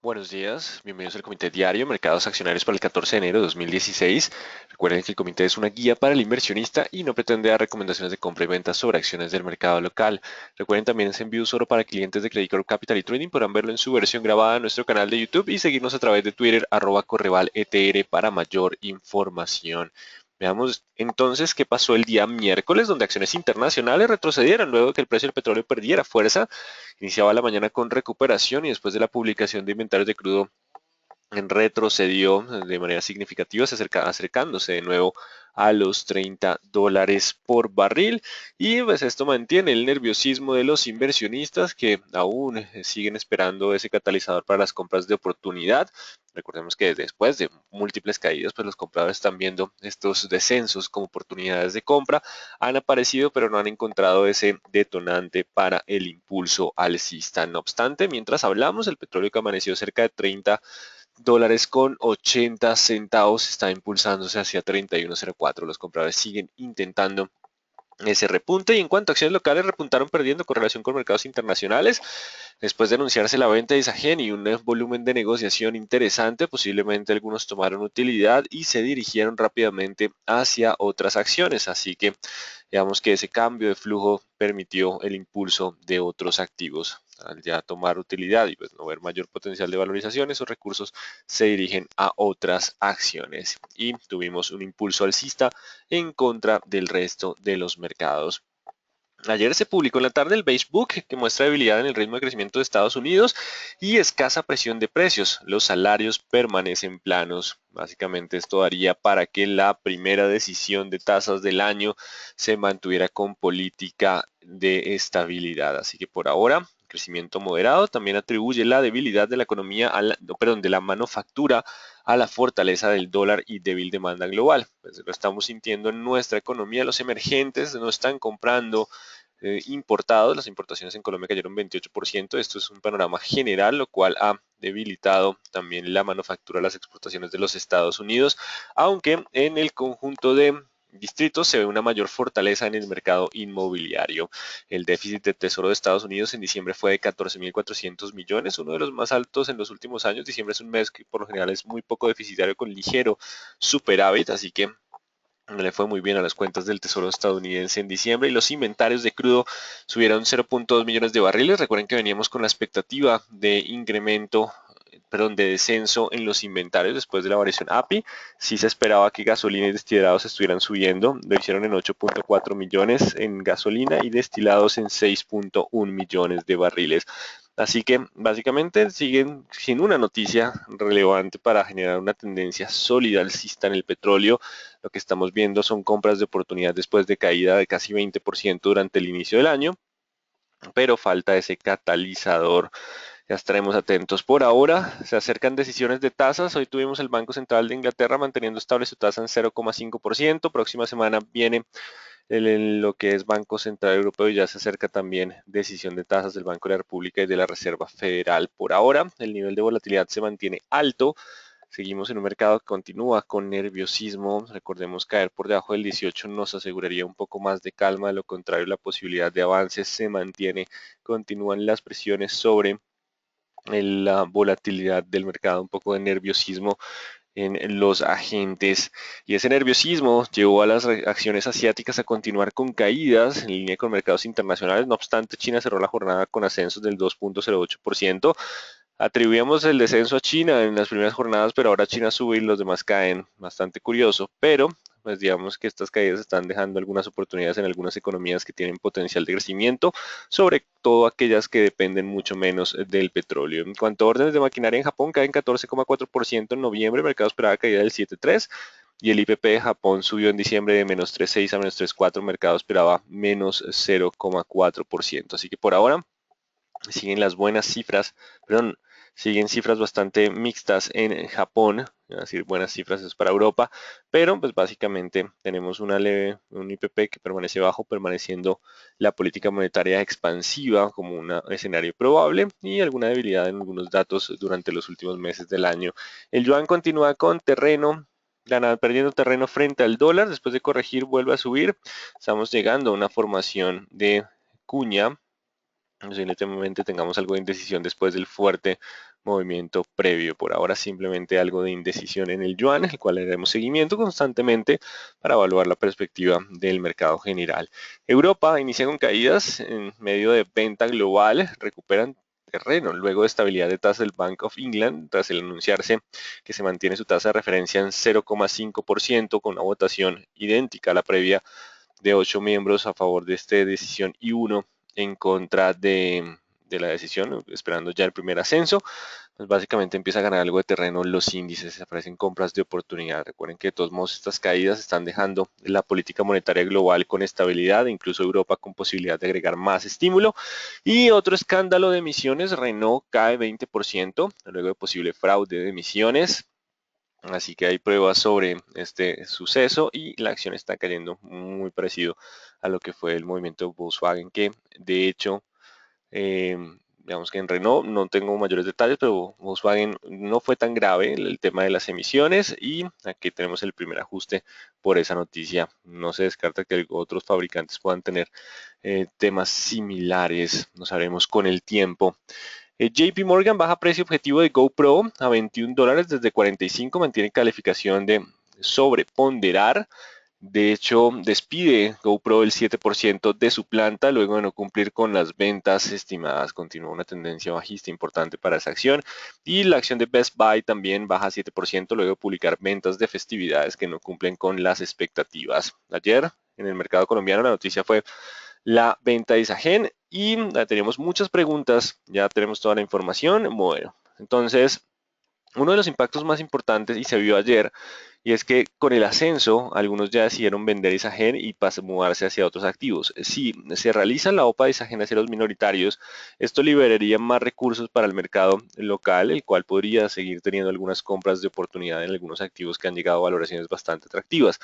Buenos días, bienvenidos al Comité Diario Mercados Accionarios para el 14 de enero de 2016. Recuerden que el comité es una guía para el inversionista y no pretende dar recomendaciones de compra y venta sobre acciones del mercado local. Recuerden también es envío solo para clientes de Credit Corp Capital y Trading. Podrán verlo en su versión grabada en nuestro canal de YouTube y seguirnos a través de Twitter @correvaletr para mayor información. Veamos entonces qué pasó el día miércoles, donde acciones internacionales retrocedieron luego de que el precio del petróleo perdiera fuerza. Iniciaba la mañana con recuperación y después de la publicación de inventarios de crudo retrocedió de manera significativa, acercándose de nuevo a los $30 por barril. Y pues esto mantiene el nerviosismo de los inversionistas que aún siguen esperando ese catalizador para las compras de oportunidad. Recordemos que después de múltiples caídas, pues los compradores están viendo estos descensos como oportunidades de compra. Han aparecido, pero no han encontrado ese detonante para el impulso alcista. No obstante, mientras hablamos, el petróleo que amaneció cerca de $30 con 80 centavos está impulsándose hacia 31.04. Los compradores siguen intentando ese repunte, y en cuanto a acciones locales, repuntaron perdiendo correlación con mercados internacionales después de anunciarse la venta de Isagen y un volumen de negociación interesante. Posiblemente algunos tomaron utilidad y se dirigieron rápidamente hacia otras acciones, así que digamos que ese cambio de flujo permitió el impulso de otros activos. Al ya tomar utilidad y pues no ver mayor potencial de valorización, esos recursos se dirigen a otras acciones y tuvimos un impulso alcista en contra del resto de los mercados. Ayer se publicó en la tarde el Beige Book, que muestra debilidad en el ritmo de crecimiento de Estados Unidos y escasa presión de precios. Los salarios permanecen planos. Básicamente esto daría para que la primera decisión de tasas del año se mantuviera con política de estabilidad. Así que por ahora, crecimiento moderado. También atribuye la debilidad de la economía, no, perdón, de la manufactura a la fortaleza del dólar y débil demanda global. Pues lo estamos sintiendo en nuestra economía. Los emergentes no están comprando importados. Las importaciones en Colombia cayeron 28%. Esto es un panorama general, lo cual ha debilitado también la manufactura, las exportaciones de los Estados Unidos, aunque en el conjunto de distritos se ve una mayor fortaleza en el mercado inmobiliario. El déficit de tesoro de Estados Unidos en diciembre fue de 14.400 millones, uno de los más altos en los últimos años. Diciembre es un mes que por lo general es muy poco deficitario con ligero superávit, así que le fue muy bien a las cuentas del Tesoro estadounidense en diciembre, y los inventarios de crudo subieron 0.2 millones de barriles. Recuerden que veníamos con la expectativa de incremento, perdón, de descenso en los inventarios después de la variación API. Sí se esperaba que gasolina y destilados estuvieran subiendo. Lo hicieron en 8.4 millones en gasolina y destilados en 6.1 millones de barriles. Así que básicamente siguen sin una noticia relevante para generar una tendencia sólida alcista en el petróleo. Lo que estamos viendo son compras de oportunidad después de caída de casi 20% durante el inicio del año, pero falta ese catalizador. Ya estaremos atentos. Por ahora se acercan decisiones de tasas. Hoy tuvimos el Banco Central de Inglaterra manteniendo estable su tasa en 0,5%. Próxima semana viene lo que es Banco Central Europeo, y ya se acerca también decisión de tasas del Banco de la República y de la Reserva Federal. Por ahora el nivel de volatilidad se mantiene alto. Seguimos en un mercado que continúa con nerviosismo. Recordemos, caer por debajo del 18 nos aseguraría un poco más de calma. De lo contrario, la posibilidad de avances se mantiene. Continúan las presiones sobre la volatilidad del mercado, un poco de nerviosismo en los agentes, y ese nerviosismo llevó a las acciones asiáticas a continuar con caídas en línea con mercados internacionales. No obstante, China cerró la jornada con ascensos del 2.08%. Atribuíamos el descenso a China en las primeras jornadas, pero ahora China sube y los demás caen. Bastante curioso, pero pues digamos que estas caídas están dejando algunas oportunidades en algunas economías que tienen potencial de crecimiento, sobre todo aquellas que dependen mucho menos del petróleo. En cuanto a órdenes de maquinaria, en Japón caen 14,4% en noviembre. El mercado esperaba caída del 7,3%. Y el IPP de Japón subió en diciembre de -3,6 a -3,4. El mercado esperaba -0,4%. Así que por ahora siguen las buenas cifras, perdón, siguen cifras bastante mixtas en Japón. Es decir, buenas cifras es para Europa, pero pues básicamente tenemos un IPP que permanece bajo, permaneciendo la política monetaria expansiva como un escenario probable, y alguna debilidad en algunos datos durante los últimos meses del año. El yuan continúa con terreno, perdiendo terreno frente al dólar. Después de corregir vuelve a subir. Estamos llegando a una formación de cuña. Posiblemente tengamos algo de indecisión después del fuerte movimiento previo. Por ahora simplemente algo de indecisión en el yuan, el cual le haremos seguimiento constantemente para evaluar la perspectiva del mercado general. Europa inicia con caídas en medio de venta global, recuperan terreno luego de estabilidad de tasa del Bank of England tras el anunciarse que se mantiene su tasa de referencia en 0,5% con una votación idéntica a la previa de 8 miembros a favor de esta decisión y uno en contra de la decisión, esperando ya el primer ascenso. Pues básicamente empieza a ganar algo de terreno los índices, aparecen compras de oportunidad. Recuerden que de todos modos estas caídas están dejando la política monetaria global con estabilidad, incluso Europa con posibilidad de agregar más estímulo. Y otro escándalo de emisiones, Renault cae 20% luego de posible fraude de emisiones. Así que hay pruebas sobre este suceso y la acción está cayendo muy parecido a lo que fue el movimiento Volkswagen, que de hecho, eh, digamos que en Renault no tengo mayores detalles, pero Volkswagen no fue tan grave el tema de las emisiones y aquí tenemos el primer ajuste por esa noticia. No se descarta que otros fabricantes puedan tener temas similares, no sabremos con el tiempo. JP Morgan baja precio objetivo de GoPro a $21 desde 45, mantiene calificación de sobreponderar. De hecho, despide GoPro el 7% de su planta luego de no cumplir con las ventas estimadas. Continúa una tendencia bajista importante para esa acción. Y la acción de Best Buy también baja 7% luego de publicar ventas de festividades que no cumplen con las expectativas. Ayer, en el mercado colombiano, la noticia fue la venta de Isagen y tenemos muchas preguntas, ya tenemos toda la información. Bueno, entonces uno de los impactos más importantes y se vio ayer y es que con el ascenso algunos ya decidieron vender Isagen y mudarse hacia otros activos. Si se realiza la OPA de Isagen hacia los minoritarios, esto liberaría más recursos para el mercado local, el cual podría seguir teniendo algunas compras de oportunidad en algunos activos que han llegado a valoraciones bastante atractivas.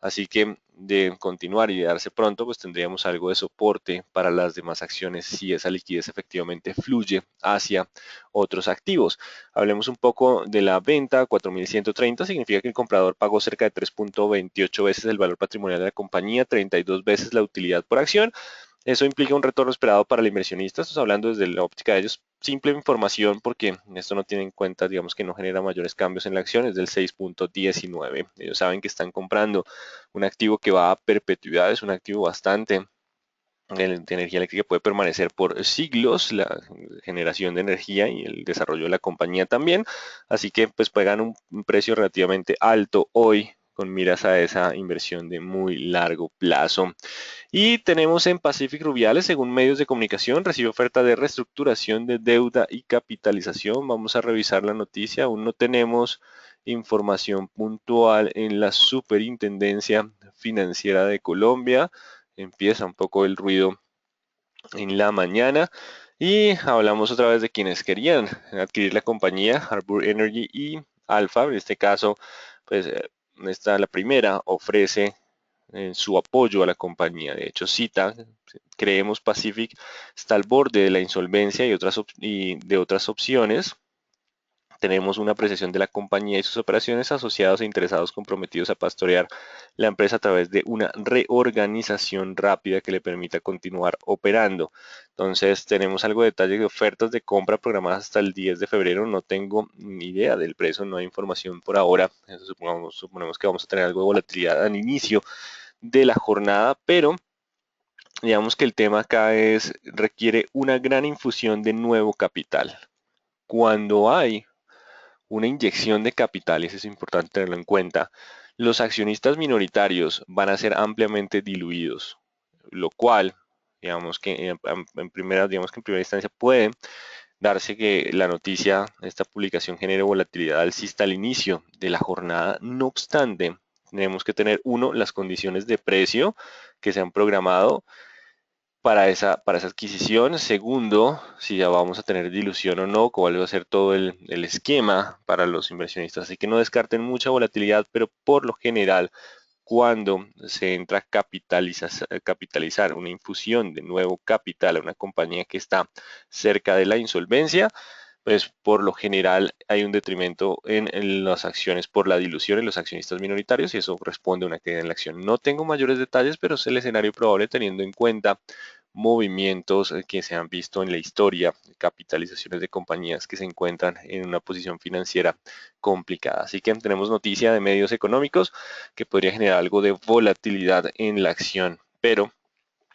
Así que de continuar y de darse pronto, pues tendríamos algo de soporte para las demás acciones si esa liquidez efectivamente fluye hacia otros activos. Hablemos un poco de la venta, 4.130 significa que el comprador pagó cerca de 3.28 veces el valor patrimonial de la compañía, 32 veces la utilidad por acción. Eso implica un retorno esperado para el inversionista. Estamos hablando desde la óptica de ellos. Simple información porque esto no tiene en cuenta, digamos que no genera mayores cambios en la acción, es del 6.19. Ellos saben que están comprando un activo que va a perpetuidad, es un activo bastante de energía eléctrica, puede permanecer por siglos, la generación de energía y el desarrollo de la compañía también, así que pues pagan un precio relativamente alto hoy con miras a esa inversión de muy largo plazo. Y tenemos en Pacific Rubiales, según medios de comunicación, recibe oferta de reestructuración de deuda y capitalización. Vamos a revisar la noticia, aún no tenemos información puntual en la Superintendencia Financiera de Colombia. Empieza un poco el ruido en la mañana y hablamos otra vez de quienes querían adquirir la compañía, Harbour Energy y Alfa. En este caso, pues esta la primera ofrece su apoyo a la compañía. De hecho, cita, creemos Pacific está al borde de la insolvencia y de otras opciones. Tenemos una apreciación de la compañía y sus operaciones, asociados e interesados comprometidos a pastorear la empresa a través de una reorganización rápida que le permita continuar operando. Entonces tenemos algo de detalle de ofertas de compra programadas hasta el 10 de febrero. No tengo ni idea del precio, no hay información por ahora. Eso suponemos que vamos a tener algo de volatilidad al inicio de la jornada, pero digamos que el tema acá requiere una gran infusión de nuevo capital. Cuando hay una inyección de capital, y eso es importante tenerlo en cuenta, los accionistas minoritarios van a ser ampliamente diluidos, lo cual, digamos que digamos que en primera instancia puede darse que la noticia, esta publicación genere volatilidad alcista al inicio de la jornada. No obstante, tenemos que tener, uno, las condiciones de precio que se han programado para esa adquisición. Segundo, si ya vamos a tener dilución o no, cuál va a ser todo el esquema para los inversionistas. Así que no descarten mucha volatilidad, pero por lo general, cuando se entra a capitalizar una infusión de nuevo capital a una compañía que está cerca de la insolvencia, pues por lo general hay un detrimento en las acciones por la dilución en los accionistas minoritarios y eso responde a una caída en la acción. No tengo mayores detalles, pero es el escenario probable teniendo en cuenta movimientos que se han visto en la historia, capitalizaciones de compañías que se encuentran en una posición financiera complicada. Así que tenemos noticia de medios económicos que podría generar algo de volatilidad en la acción, pero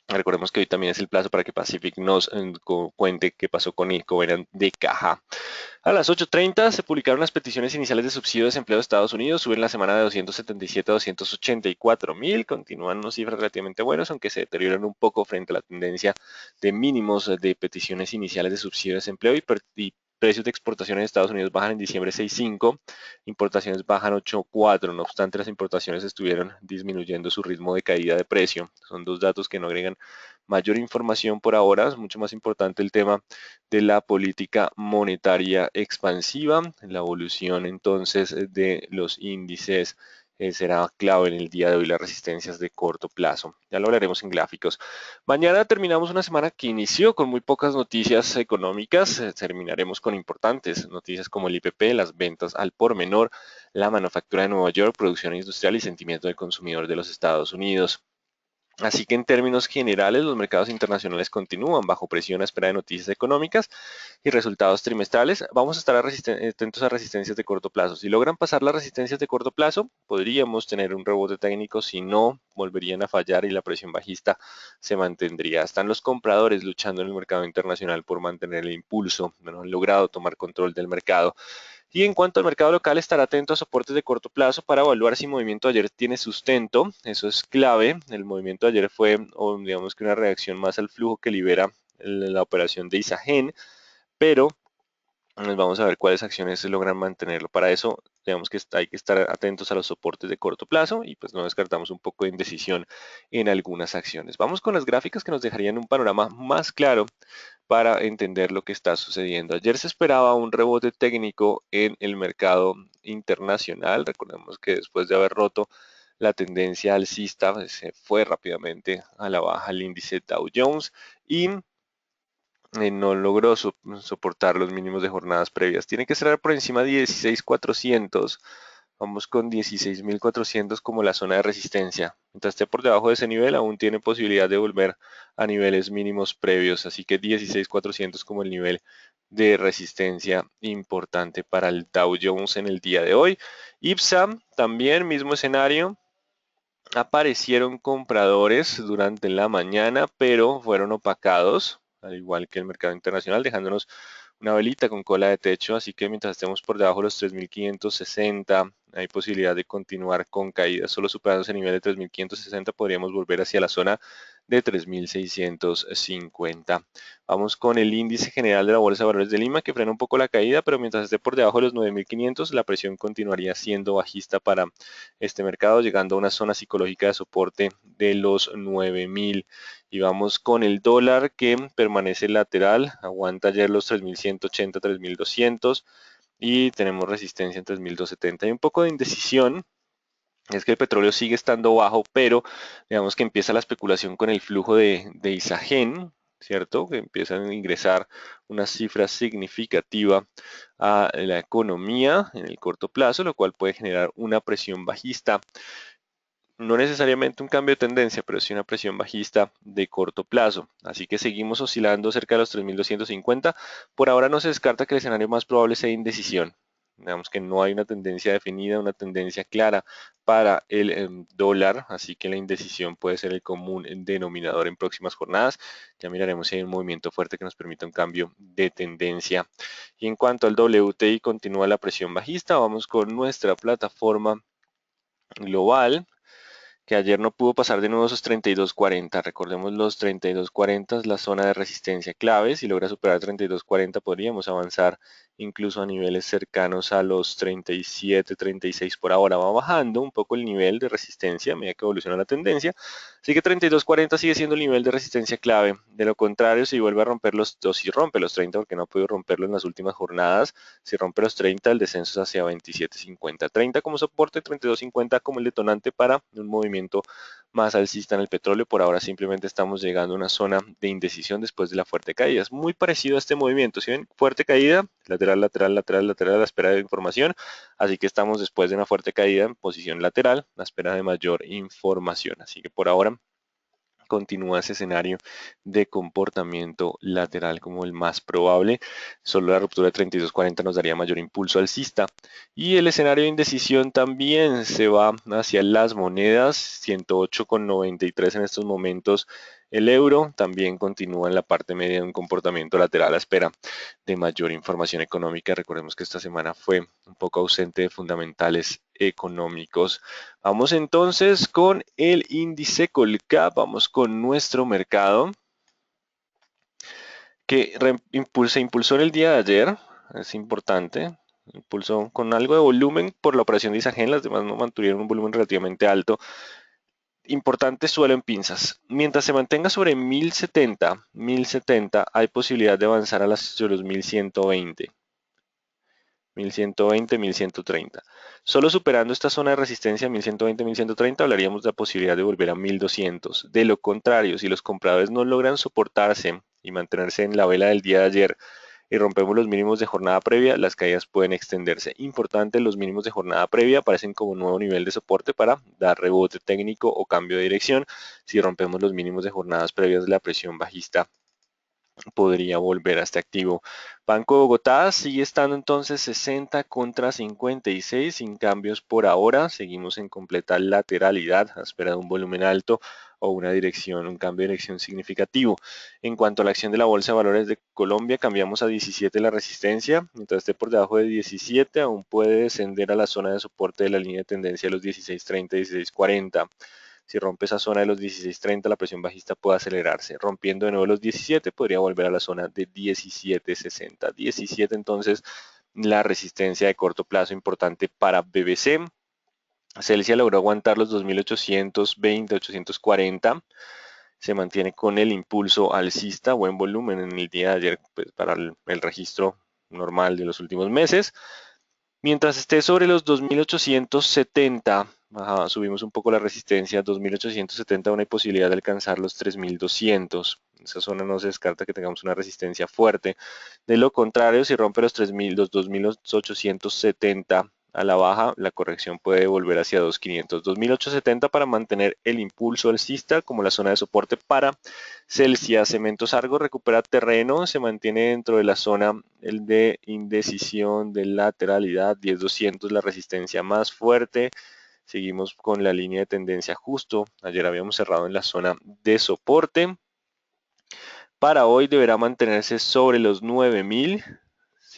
recordemos que hoy también es el plazo para que Pacific nos cuente qué pasó con el Covenant de caja. A las 8:30 se publicaron las peticiones iniciales de subsidio de desempleo de Estados Unidos, suben la semana de 277 a 284.000, continúan unas cifras relativamente buenas, aunque se deterioran un poco frente a la tendencia de mínimos de peticiones iniciales de subsidio de desempleo y precios de exportación en Estados Unidos bajan en diciembre 6.5, importaciones bajan 8.4, no obstante las importaciones estuvieron disminuyendo su ritmo de caída de precio. Son dos datos que no agregan mayor información por ahora, es mucho más importante el tema de la política monetaria expansiva. La evolución entonces de los índices será clave en el día de hoy, las resistencias de corto plazo. Ya lo hablaremos en gráficos. Mañana terminamos una semana que inició con muy pocas noticias económicas. Terminaremos con importantes noticias como el IPP, las ventas al por menor, la manufactura de Nueva York, producción industrial y sentimiento del consumidor de los Estados Unidos. Así que en términos generales, los mercados internacionales continúan bajo presión a espera de noticias económicas y resultados trimestrales. Vamos a estar atentos a resistencias de corto plazo. Si logran pasar las resistencias de corto plazo, podríamos tener un rebote técnico. Si no, volverían a fallar y la presión bajista se mantendría. Están los compradores luchando en el mercado internacional por mantener el impulso. No han logrado tomar control del mercado. Y en cuanto al mercado local, estar atento a soportes de corto plazo para evaluar si el movimiento de ayer tiene sustento. Eso es clave. El movimiento de ayer fue, digamos que una reacción más al flujo que libera la operación de Isagen, pero vamos a ver cuáles acciones se logran mantenerlo. Para eso, digamos que hay que estar atentos a los soportes de corto plazo y pues no descartamos un poco de indecisión en algunas acciones. Vamos con las gráficas que nos dejarían un panorama más claro para entender lo que está sucediendo. Ayer se esperaba un rebote técnico en el mercado internacional. Recordemos que después de haber roto la tendencia alcista, pues, se fue rápidamente a la baja el índice Dow Jones y no logró soportar los mínimos de jornadas previas. Tiene que cerrar por encima de 16.400. Vamos con 16.400 como la zona de resistencia. Mientras esté por debajo de ese nivel, aún tiene posibilidad de volver a niveles mínimos previos. Así que 16.400 como el nivel de resistencia importante para el Dow Jones en el día de hoy. IPSA, también mismo escenario. Aparecieron compradores durante la mañana, pero fueron opacados, al igual que el mercado internacional, dejándonos una velita con cola de techo, así que mientras estemos por debajo de los 3.560, hay posibilidad de continuar con caídas. Solo superando ese nivel de 3.560 podríamos volver hacia la zona de 3.650. Vamos con el índice general de la Bolsa de Valores de Lima, que frena un poco la caída, pero mientras esté por debajo de los 9.500, la presión continuaría siendo bajista para este mercado, llegando a una zona psicológica de soporte de los 9.000. Y vamos con el dólar que permanece lateral, aguanta ayer los 3.180, 3.200 y tenemos resistencia en 3.270. Hay un poco de indecisión, es que el petróleo sigue estando bajo, pero digamos que empieza la especulación con el flujo de Isagen, ¿cierto? Que empiezan a ingresar una cifra significativa a la economía en el corto plazo, lo cual puede generar una presión bajista, no necesariamente un cambio de tendencia, pero sí una presión bajista de corto plazo. Así que seguimos oscilando cerca de los 3.250. Por ahora no se descarta que el escenario más probable sea indecisión. Digamos que no hay una tendencia definida, una tendencia clara para el dólar, así que la indecisión puede ser el común denominador en próximas jornadas. Ya miraremos si hay un movimiento fuerte que nos permita un cambio de tendencia. Y en cuanto al WTI, continúa la presión bajista. Vamos con nuestra plataforma global, que ayer no pudo pasar de nuevo esos 32.40. Recordemos los 32.40 es la zona de resistencia clave. Si logra superar 32.40 podríamos avanzar incluso a niveles cercanos a los 37, 36 por ahora. Va bajando un poco el nivel de resistencia a medida que evoluciona la tendencia. Así que 32.40 sigue siendo el nivel de resistencia clave. De lo contrario, si vuelve a romper o si rompe los 30, porque no ha podido romperlo en las últimas jornadas, si rompe los 30, el descenso es hacia 27.50. 30 como soporte, 32.50 como el detonante para un movimiento más alcista en el petróleo. Por ahora simplemente estamos llegando a una zona de indecisión después de la fuerte caída. Es muy parecido a este movimiento. Si ven, fuerte caída, lateral, lateral, lateral, lateral a la espera de información. Así que estamos después de una fuerte caída en posición lateral, a la espera de mayor información. Así que por ahora continúa ese escenario de comportamiento lateral como el más probable. Solo la ruptura de 32.40 nos daría mayor impulso alcista. Y el escenario de indecisión también se va hacia las monedas, 108,93 en estos momentos. El euro también continúa en la parte media de un comportamiento lateral a espera de mayor información económica. Recordemos que esta semana fue un poco ausente de fundamentales económicos. Vamos entonces con el índice Colcap, vamos con nuestro mercado que se impulsó en el día de ayer, es importante, impulsó con algo de volumen por la operación de Isagen, las demás no mantuvieron un volumen relativamente alto. Importante suelo en pinzas. Mientras se mantenga sobre 1070, hay posibilidad de avanzar a los 1120. 1120, 1130. Solo superando esta zona de resistencia 1120, 1130 hablaríamos de la posibilidad de volver a 1200. De lo contrario, si los compradores no logran soportarse y mantenerse en la vela del día de ayer y rompemos los mínimos de jornada previa, las caídas pueden extenderse. Importante, los mínimos de jornada previa aparecen como nuevo nivel de soporte para dar rebote técnico o cambio de dirección. Si rompemos los mínimos de jornadas previas, la presión bajista podría volver a este activo. Banco de Bogotá sigue estando entonces 60 contra 56 sin cambios por ahora. Seguimos en completa lateralidad a espera de un volumen alto o una dirección, un cambio de dirección significativo. En cuanto a la acción de la Bolsa de Valores de Colombia, cambiamos a 17 la resistencia. Mientras esté por debajo de 17, aún puede descender a la zona de soporte de la línea de tendencia de los 16.30 y 16.40. Si rompe esa zona de los 16.30, la presión bajista puede acelerarse. Rompiendo de nuevo los 17, podría volver a la zona de 17.60. 17 entonces la resistencia de corto plazo importante para BBC. Celsia logró aguantar los 2.820, 840. Se mantiene con el impulso alcista, buen volumen en el día de ayer pues, para el registro normal de los últimos meses. Mientras esté sobre los 2.870, subimos un poco la resistencia, 2.870 una posibilidad de alcanzar los 3.200. Esa zona no se descarta que tengamos una resistencia fuerte. De lo contrario, si rompe los 3.000, los 2.870 a la baja, la corrección puede volver hacia 2.500. 2.870 para mantener el impulso alcista como la zona de soporte para Celsia. Cementos Argos recupera terreno, se mantiene dentro de la zona de indecisión, de lateralidad, 10.200 la resistencia más fuerte. Seguimos con la línea de tendencia justo. Ayer habíamos cerrado en la zona de soporte. Para hoy deberá mantenerse sobre los 9.000.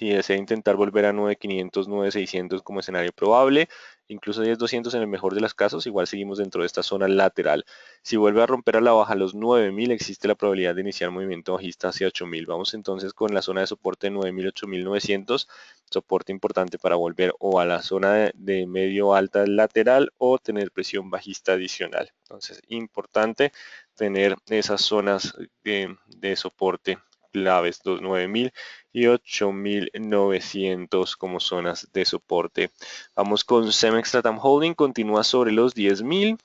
Si desea intentar volver a 9.500, 9.600 como escenario probable, incluso 10.200 en el mejor de los casos, igual seguimos dentro de esta zona lateral. Si vuelve a romper a la baja los 9.000, existe la probabilidad de iniciar movimiento bajista hacia 8.000. Vamos entonces con la zona de soporte de 9.000, 8.900, soporte importante para volver o a la zona de medio alta lateral o tener presión bajista adicional. Entonces, importante tener esas zonas de soporte claves, 9.000 y 8.900 como zonas de soporte. Vamos con Cemex Latam Holding, continúa sobre los 10.000.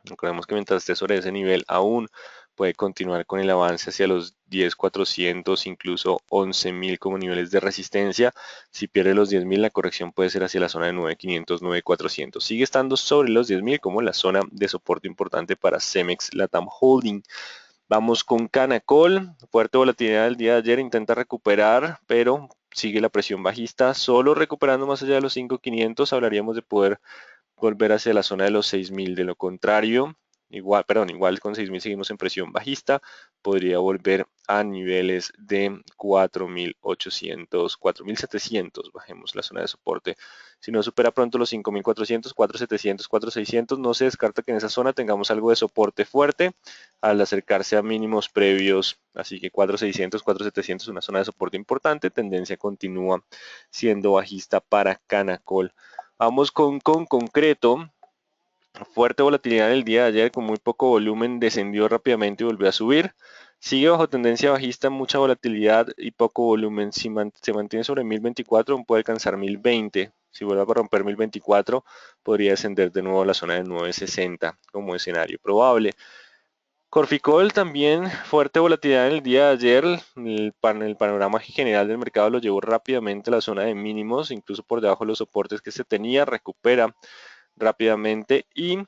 Recordemos que mientras esté sobre ese nivel aún puede continuar con el avance hacia los 10.400, incluso 11.000 como niveles de resistencia. Si pierde los 10.000, la corrección puede ser hacia la zona de 9.500, 9.400. Sigue estando sobre los 10.000 como la zona de soporte importante para Cemex Latam Holding. Vamos con Canacol, fuerte volatilidad del día de ayer, intenta recuperar, pero sigue la presión bajista, solo recuperando más allá de los 5.500 hablaríamos de poder volver hacia la zona de los 6.000, de lo contrario, igual con 6.000 seguimos en presión bajista, podría volver a niveles de 4.800, 4.700, bajemos la zona de soporte. Si no supera pronto los 5.400, 4.700, 4.600, no se descarta que en esa zona tengamos algo de soporte fuerte al acercarse a mínimos previos, así que 4.600, 4.700 una zona de soporte importante, tendencia continúa siendo bajista para Canacol. Vamos con concreto. Fuerte volatilidad el día de ayer con muy poco volumen, descendió rápidamente y volvió a subir. Sigue bajo tendencia bajista, mucha volatilidad y poco volumen. Si se mantiene sobre 1024, puede alcanzar 1020. Si vuelve a romper 1024, podría descender de nuevo a la zona de 960 como escenario probable. Corficol también, fuerte volatilidad en el día de ayer, el panorama general del mercado lo llevó rápidamente a la zona de mínimos, incluso por debajo de los soportes que se tenía, recupera rápidamente y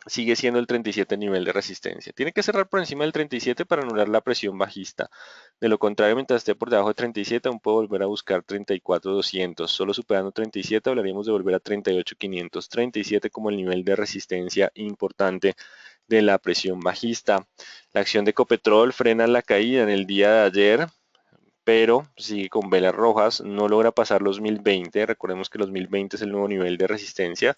sigue siendo el 37 el nivel de resistencia. Tiene que cerrar por encima del 37 para anular la presión bajista. De lo contrario, mientras esté por debajo de 37, aún puedo volver a buscar 34,200. Solo superando 37 hablaríamos de volver a 38,500. 37 como el nivel de resistencia importante de la presión bajista. La acción de Ecopetrol frena la caída en el día de ayer, pero sigue con velas rojas, no logra pasar los 1020. Recordemos que los 1020 es el nuevo nivel de resistencia.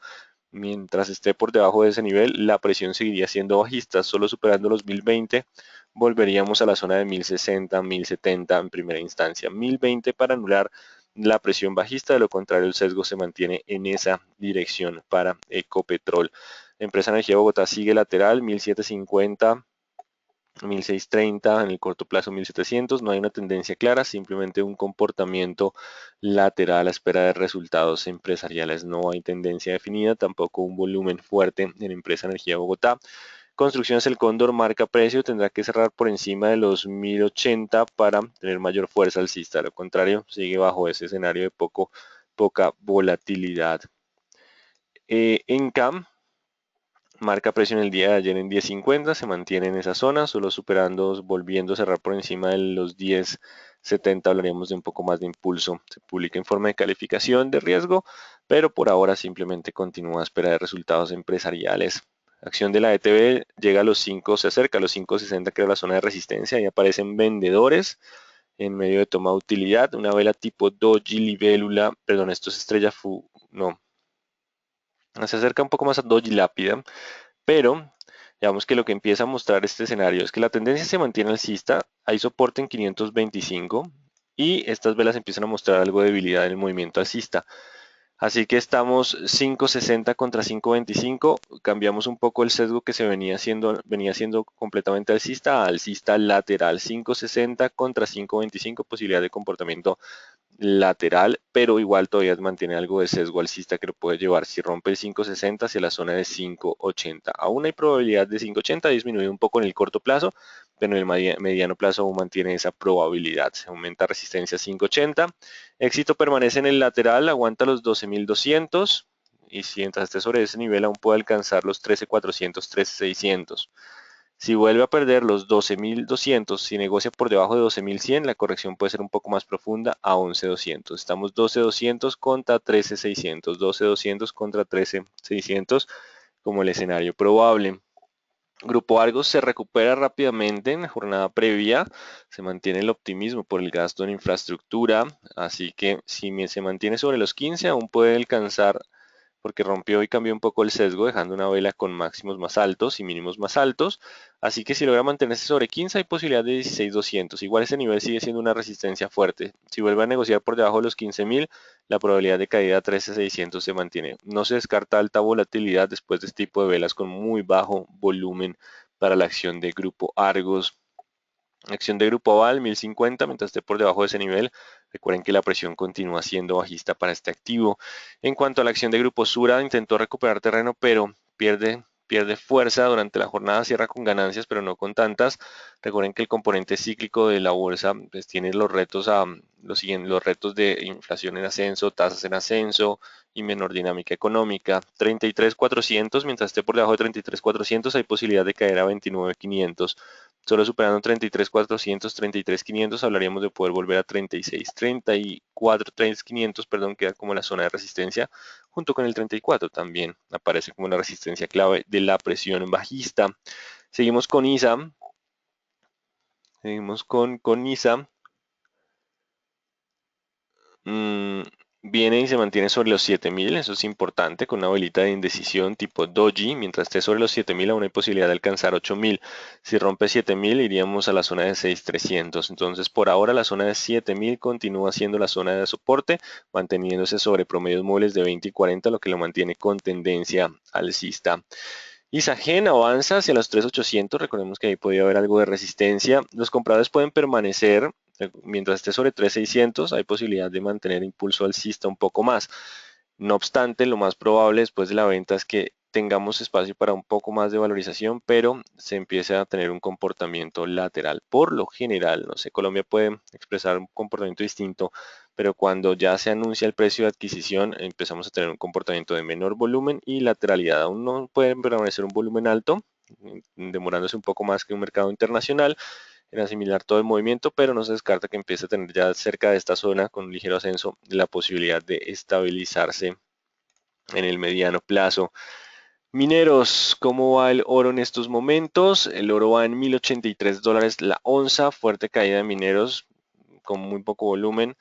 Mientras esté por debajo de ese nivel, la presión seguiría siendo bajista. Solo superando los 1020, volveríamos a la zona de 1060, 1070 en primera instancia. 1020 para anular la presión bajista, de lo contrario el sesgo se mantiene en esa dirección para Ecopetrol. La empresa Energía Bogotá sigue lateral, 1750. 1630, en el corto plazo 1700, no hay una tendencia clara, simplemente un comportamiento lateral a espera de resultados empresariales, no hay tendencia definida, tampoco un volumen fuerte en Empresa Energía Bogotá. Construcciones El Cóndor marca precio, tendrá que cerrar por encima de los 1080 para tener mayor fuerza alcista, lo contrario sigue bajo ese escenario de poca volatilidad. Encam marca precio en el día de ayer en 10.50, se mantiene en esa zona, solo superando, volviendo a cerrar por encima de los 10.70, hablaríamos de un poco más de impulso. Se publica en forma de calificación de riesgo, pero por ahora simplemente continúa a espera de resultados empresariales. Acción de la ETB llega a los 5, se acerca a los 5.60, que era la zona de resistencia, y aparecen vendedores en medio de toma de utilidad, una vela tipo Doji Libélula, perdón, esto es estrella no, se acerca un poco más a Doji Lápida, pero digamos que lo que empieza a mostrar este escenario es que la tendencia se mantiene alcista, hay soporte en 525 y estas velas empiezan a mostrar algo de debilidad en el movimiento alcista. Así que estamos 5.60 contra 5.25, cambiamos un poco el sesgo que venía siendo completamente alcista a alcista lateral, 5.60 contra 5.25, posibilidad de comportamiento lateral, pero igual todavía mantiene algo de sesgo alcista que lo puede llevar si rompe el 5.60 hacia la zona de 5.80. Aún hay probabilidad de 5.80, disminuye un poco en el corto plazo, pero en el mediano plazo aún mantiene esa probabilidad. Se aumenta resistencia a 5.80. Éxito permanece en el lateral, aguanta los 12.200 y si mientras esté sobre ese nivel aún puede alcanzar los 13.400, 13.600. Si vuelve a perder los 12.200, si negocia por debajo de 12.100, la corrección puede ser un poco más profunda a 11.200. Estamos 12.200 contra 13.600, 12.200 contra 13.600 como el escenario probable. Grupo Argos se recupera rápidamente en la jornada previa, se mantiene el optimismo por el gasto en infraestructura, así que si se mantiene sobre los 15 aún puede alcanzar porque rompió y cambió un poco el sesgo, dejando una vela con máximos más altos y mínimos más altos. Así que si logra mantenerse sobre 15 hay posibilidad de 16.200. Igual ese nivel sigue siendo una resistencia fuerte. Si vuelve a negociar por debajo de los 15.000, la probabilidad de caída a 13.600 se mantiene. No se descarta alta volatilidad después de este tipo de velas con muy bajo volumen para la acción de Grupo Argos. Acción de Grupo Aval 1050, mientras esté por debajo de ese nivel, recuerden que la presión continúa siendo bajista para este activo. En cuanto a la acción de Grupo Sura, intentó recuperar terreno, pero pierde fuerza durante la jornada, cierra con ganancias, pero no con tantas. Recuerden que el componente cíclico de la bolsa pues, tiene los retos los retos de inflación en ascenso, tasas en ascenso y menor dinámica económica. 33.400, mientras esté por debajo de 33.400 hay posibilidad de caer a 29.500. Solo superando 33.400, 33.500 hablaríamos de poder volver a 36, 34, 33.500, perdón, queda como la zona de resistencia, junto con el 34 también aparece como la resistencia clave de la presión bajista. Seguimos con ISA, seguimos con ISA. Viene y se mantiene sobre los 7.000, eso es importante, con una velita de indecisión tipo doji. Mientras esté sobre los 7.000 aún hay posibilidad de alcanzar 8.000. Si rompe 7.000 iríamos a la zona de 6.300. Entonces por ahora la zona de 7.000 continúa siendo la zona de soporte, manteniéndose sobre promedios móviles de 20 y 40, lo que lo mantiene con tendencia alcista. Isagen avanza hacia los 3.800, recordemos que ahí podía haber algo de resistencia. Los compradores pueden permanecer, mientras esté sobre 3.600, hay posibilidad de mantener impulso alcista un poco más. No obstante, lo más probable después de la venta es que tengamos espacio para un poco más de valorización, pero se empiece a tener un comportamiento lateral. Por lo general, no sé, Colombia puede expresar un comportamiento distinto, pero cuando ya se anuncia el precio de adquisición empezamos a tener un comportamiento de menor volumen y lateralidad. Aún no puede permanecer un volumen alto, demorándose un poco más que un mercado internacional en asimilar todo el movimiento, pero no se descarta que empiece a tener ya cerca de esta zona con un ligero ascenso la posibilidad de estabilizarse en el mediano plazo. Mineros, ¿cómo va el oro en estos momentos? El oro va en $1083 la onza, fuerte caída de mineros con muy poco volumen.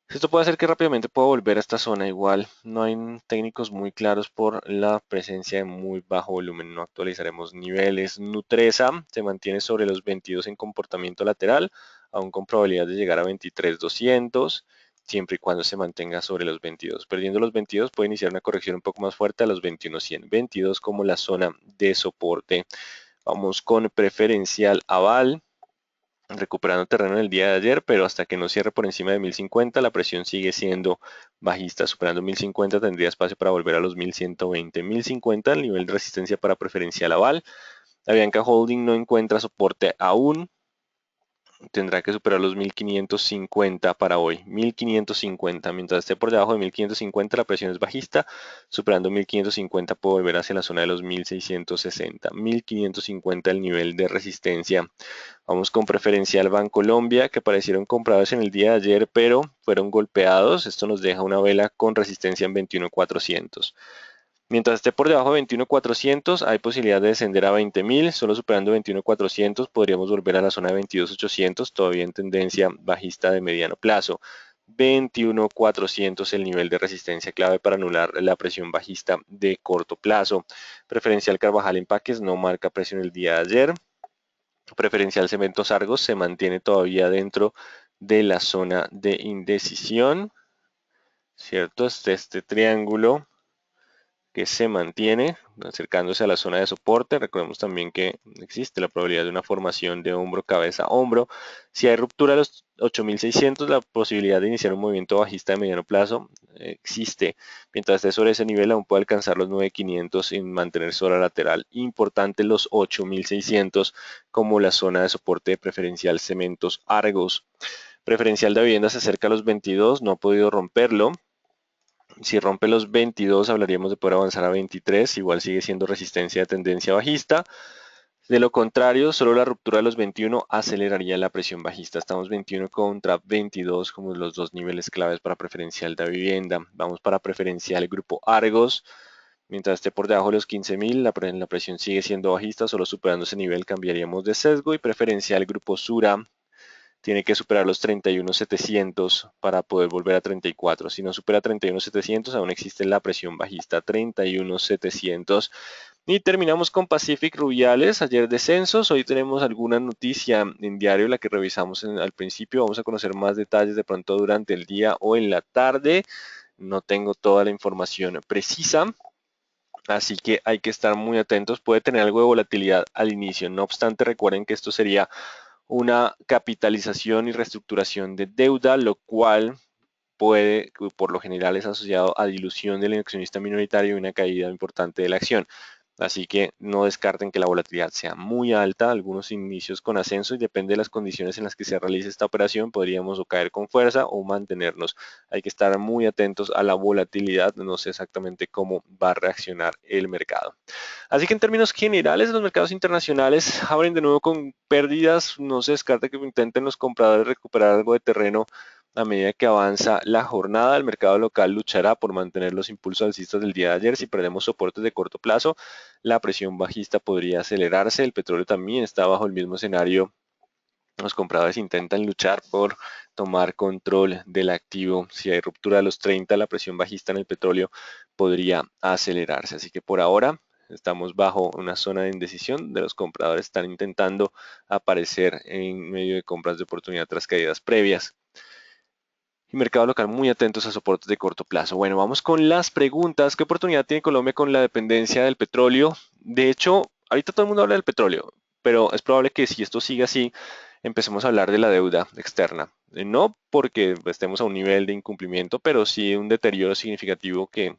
Esto puede hacer que rápidamente pueda volver a esta zona. Igual no hay técnicos muy claros por la presencia de muy bajo volumen. No actualizaremos niveles. Nutresa se mantiene sobre los 22 en comportamiento lateral, aún con probabilidad de llegar a 23,200, siempre y cuando se mantenga sobre los 22. Perdiendo los 22 puede iniciar una corrección un poco más fuerte a los 21,100. 22 como la zona de soporte. Vamos con preferencial aval, recuperando terreno en el día de ayer, pero hasta que no cierre por encima de 1050, la presión sigue siendo bajista. Superando 1050 tendría espacio para volver a los 1120. 1050, el nivel de resistencia para preferencial aval. Avianca Holding no encuentra soporte aún, tendrá que superar los 1550 para hoy. 1550, mientras esté por debajo de 1550 la presión es bajista. Superando 1550 puede volver hacia la zona de los 1660. 1550 el nivel de resistencia. Vamos con preferencial Bancolombia, que parecieron comprados en el día de ayer, pero fueron golpeados. Esto nos deja una vela con resistencia en 21,400. Mientras esté por debajo de 21,400, hay posibilidad de descender a 20.000. Solo superando 21,400 podríamos volver a la zona de 22,800, todavía en tendencia bajista de mediano plazo. 21,400 el nivel de resistencia clave para anular la presión bajista de corto plazo. Preferencial Carvajal Empaques no marca precio en el día de ayer. Preferencial Cementos Argos se mantiene todavía dentro de la zona de indecisión, ¿cierto? Este triángulo que se mantiene acercándose a la zona de soporte. Recordemos también que existe la probabilidad de una formación de hombro, cabeza, hombro. Si hay ruptura de los 8600, la posibilidad de iniciar un movimiento bajista de mediano plazo existe. Mientras esté sobre ese nivel, aún puede alcanzar los 9500 sin mantener zona lateral. Importante los 8600 como la zona de soporte de preferencial Cementos Argos. Preferencial de vivienda se acerca a los 22, no ha podido romperlo. Si rompe los 22, hablaríamos de poder avanzar a 23, igual sigue siendo resistencia de tendencia bajista. De lo contrario, solo la ruptura de los 21 aceleraría la presión bajista. Estamos 21 contra 22 como los dos niveles claves para preferencial de vivienda. Vamos para preferencial grupo Argos. Mientras esté por debajo de los 15.000, la presión sigue siendo bajista. Solo superando ese nivel cambiaríamos de sesgo. Y preferencial grupo Sura tiene que superar los 31.700 para poder volver a 34. Si no supera 31.700, aún existe la presión bajista 31.700. Y terminamos con Pacific Rubiales. Ayer descensos, hoy tenemos alguna noticia en diario, la que revisamos al principio. Vamos a conocer más detalles de pronto durante el día o en la tarde. No tengo toda la información precisa, así que hay que estar muy atentos. Puede tener algo de volatilidad al inicio. No obstante, recuerden que esto sería una capitalización y reestructuración de deuda, lo cual puede, por lo general, es asociado a dilución del accionista minoritario y una caída importante de la acción. Así que no descarten que la volatilidad sea muy alta, algunos inicios con ascenso y depende de las condiciones en las que se realice esta operación, podríamos o caer con fuerza o mantenernos. Hay que estar muy atentos a la volatilidad, no sé exactamente cómo va a reaccionar el mercado. Así que en términos generales, los mercados internacionales abren de nuevo con pérdidas. No se descarta que intenten los compradores recuperar algo de terreno a medida que avanza la jornada. El mercado local luchará por mantener los impulsos alcistas del día de ayer. Si perdemos soportes de corto plazo, la presión bajista podría acelerarse. El petróleo también está bajo el mismo escenario. Los compradores intentan luchar por tomar control del activo. Si hay ruptura de los 30, la presión bajista en el petróleo podría acelerarse. Así que por ahora estamos bajo una zona de indecisión donde los compradores están intentando aparecer en medio de compras de oportunidad tras caídas previas. Y mercado local muy atentos a soportes de corto plazo. Bueno, vamos con las preguntas. ¿Qué oportunidad tiene Colombia con la dependencia del petróleo? De hecho, ahorita todo el mundo habla del petróleo, pero es probable que si esto sigue así, empecemos a hablar de la deuda externa. No porque estemos a un nivel de incumplimiento, pero sí un deterioro significativo que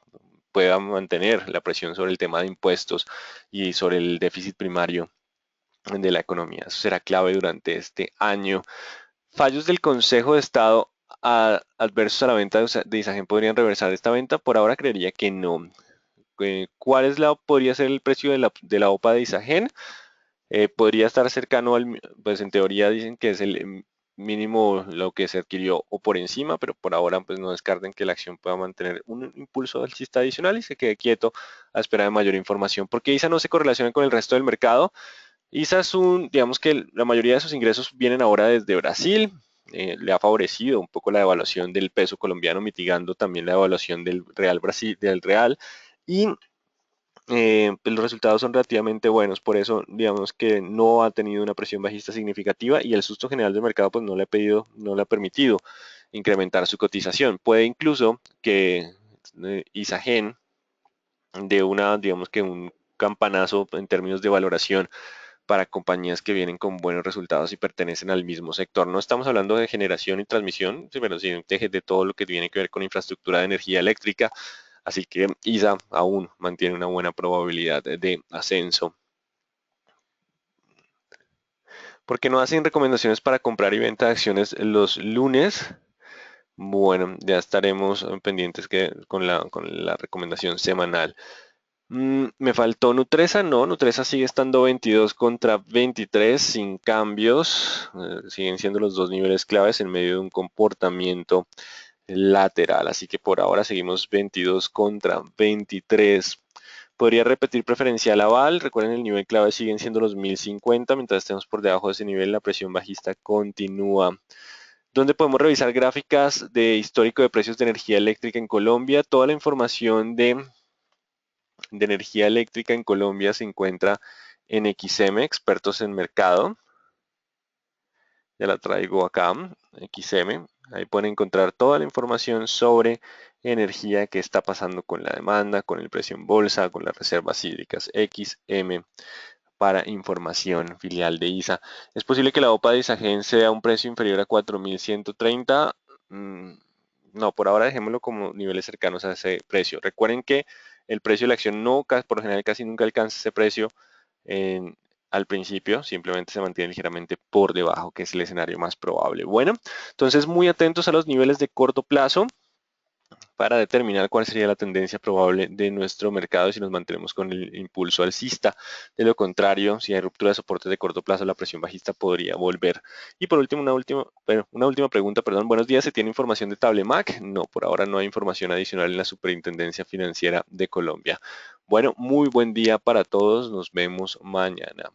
pueda mantener la presión sobre el tema de impuestos y sobre el déficit primario de la economía. Eso será clave durante este año. Fallos del Consejo de Estado adversos a la venta de Isagen podrían reversar esta venta. Por ahora creería que no. ¿Cuál es podría ser el precio de la OPA de Isagen? Podría estar cercano pues en teoría dicen que es el mínimo lo que se adquirió o por encima, pero por ahora pues no descarten que la acción pueda mantener un impulso alcista adicional y se quede quieto a espera de mayor información. ¿Por qué ISA no se correlaciona con el resto del mercado? ISA es digamos que la mayoría de sus ingresos vienen ahora desde Brasil. Le ha favorecido un poco la devaluación del peso colombiano, mitigando también la devaluación del real Brasil, del real. Y pues los resultados son relativamente buenos, por eso digamos que no ha tenido una presión bajista significativa y el susto general del mercado pues no le ha permitido incrementar su cotización. Puede incluso que Isagen de digamos que un campanazo en términos de valoración para compañías que vienen con buenos resultados y pertenecen al mismo sector. No estamos hablando de generación y transmisión, sí, pero sí de todo lo que tiene que ver con infraestructura de energía eléctrica. Así que ISA aún mantiene una buena probabilidad de ascenso. ¿Por qué no hacen recomendaciones para comprar y venta de acciones los lunes? Bueno, ya estaremos pendientes con la recomendación semanal. Me faltó Nutresa, no, Nutresa sigue estando 22 contra 23 sin cambios, siguen siendo los dos niveles claves en medio de un comportamiento lateral, así que por ahora seguimos 22 contra 23. Podría repetir preferencial aval, recuerden el nivel clave siguen siendo los 1050, mientras estemos por debajo de ese nivel la presión bajista continúa. ¿Dónde podemos revisar gráficas de histórico de precios de energía eléctrica en Colombia? Toda la información de energía eléctrica en Colombia se encuentra en XM, expertos en mercado. Ya la traigo acá, XM. Ahí pueden encontrar toda la información sobre energía que está pasando con la demanda, con el precio en bolsa, con las reservas hídricas. XM para información filial de ISA. ¿Es posible que la OPA de ISAGEN sea a un precio inferior a 4.130? Mm, no, por ahora dejémoslo como niveles cercanos a ese precio. Recuerden que el precio de la acción no, por lo general casi nunca alcanza ese precio en- al principio, simplemente se mantiene ligeramente por debajo, que es el escenario más probable. Bueno, entonces muy atentos a los niveles de corto plazo para determinar cuál sería la tendencia probable de nuestro mercado si nos mantenemos con el impulso alcista. De lo contrario, si hay ruptura de soportes de corto plazo, la presión bajista podría volver. Y por último, una última pregunta, perdón. Buenos días, ¿se tiene información de Tablemac? No, por ahora no hay información adicional en la Superintendencia Financiera de Colombia. Bueno, muy buen día para todos. Nos vemos mañana.